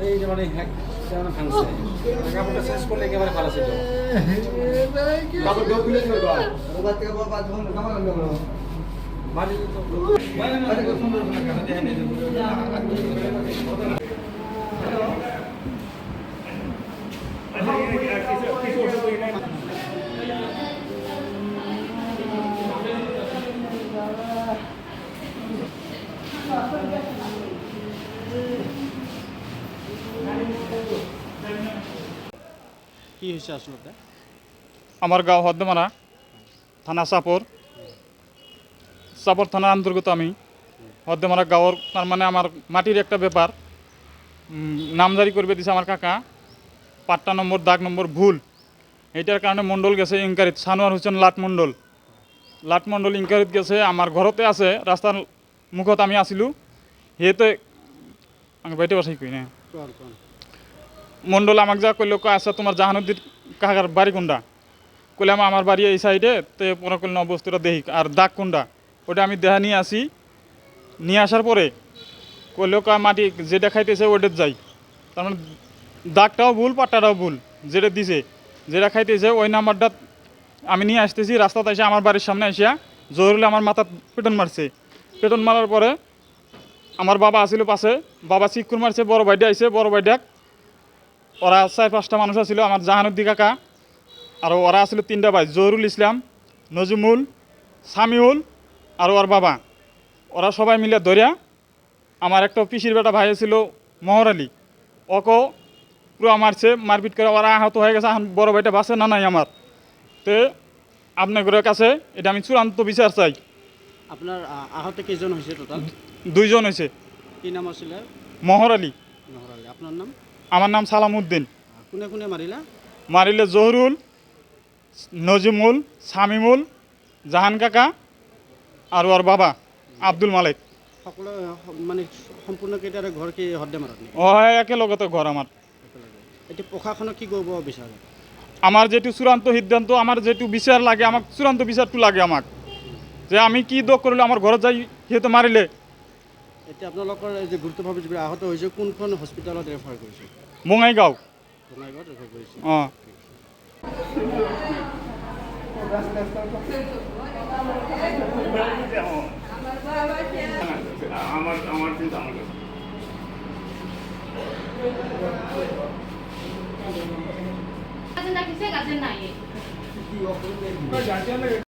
এই যে মানে সেখানে ভাঙছে কাপড়টা শেষ করলে একেবারে ভালো ছিল কাপড় ডব খুলে দিবে বাবা বাবা থেকে বাবা যখন কামাল লাগলো মাঝে তো মাঝে তো সুন্দর করে কাটা দেয় না কি হয়েছে আসলে আমার গাঁও হদ্দমারা থানা চাপর থানার অন্তর্গত আমি হদ্দমারা গাঁওর তার মানে আমার মাটির একটা ব্যাপার নামজারি করবে দিছে আমার কাকা পাট্টা নম্বর দাগ নম্বর ভুল এইটার কারণে মণ্ডল গেছে ইনকারিত সানোয়ার হোসেন লাট মণ্ডল ইনকারিত গেছে আমার ঘরতে আছে রাস্তার মুখত আমি আসিলো সেহেতু আমি বাইতে বসাই কই না মণ্ডল আমাকে যা কইল আচ্ছা তোমার জাহানুদ্দিন কাকার বাড়ি কোনটা কইলাম আমার বাড়ি এই সাইডে তো পরে কইল বস্তুটা দেখি আর দাগ কোনটা ওটা আমি দেখা নিয়ে আসি নিয়ে আসার পরে কইলেও মাটি যেটা খাইতেছে ওটা যাই তার মানে দাগটাও ভুল পাট্টাটাও ভুল যেটা দিছে যেটা খাইতেছে ওই নাম্বারটা আমি নিয়ে আসতেছি রাস্তাতে এসে আমার বাড়ির সামনে এসে জরুরি আমার মাথা পেটন মারার পরে আমার বাবা আসিল পাশে বাবা চিকুর মারছে বড় ভাইডা আইছে বড় ভাইডাক ওরা 4-5টা মানুষ আছিল আমার জাহানুদ্দিন কাকা আর ওরা আসলে 3টা ভাই জহুরুল ইসলাম নজমুল সামিউল আর ওর বাবা ওরা সবাই মিলে ধরিয়া আমার একটা পিসির বেটা ভাই ছিল মহর আলী ওকেও পুরো মারছে মারপিট করে ওরা আহত হয়ে গেছে এখন বড় ভাইটা বাসে না নাই আমার তো আপনাদের কাছে এটা আমি চূড়ান্ত বিচার চাই। আপনার আহত কেজন হয়েছে টোটাল 2 জন হয়েছে। কি নাম আছিল মহর আলী আপনার নাম আমার নাম সালামউদ্দিন কোনে কোনে মারিলে জহুরুল নজমুল সামিমুল জাহান কাকা আর ওর বাবা আব্দুল মালিক সকলে মানে সম্পূর্ণ কেইটাৰে ঘৰ কি হদ্দে মাৰত নেকি একেলগতে ঘর আমার এটি প্রশাসনক কি কৰিব বিচাৰে আমার যেটু চূড়ান্ত সিদ্ধান্ত আমার যেটু বিচার লাগে আমাক চূড়ান্ত বিচারটু লাগে আমাক যে আমি কি দোষ করলে আমার ঘরে যাই সিহঁতে মারিলে এতিয়া আপোনালোকৰ যে গুৰুত্বভাৱে যিবোৰ আহত হৈছে কোনখন হস্পিটালত ৰেফাৰ কৰিছে বঙাইগাঁও বঙাইগাঁৱত ৰেফাৰ কৰিছে অঁ আমার চিন্তা গার্জেন নাই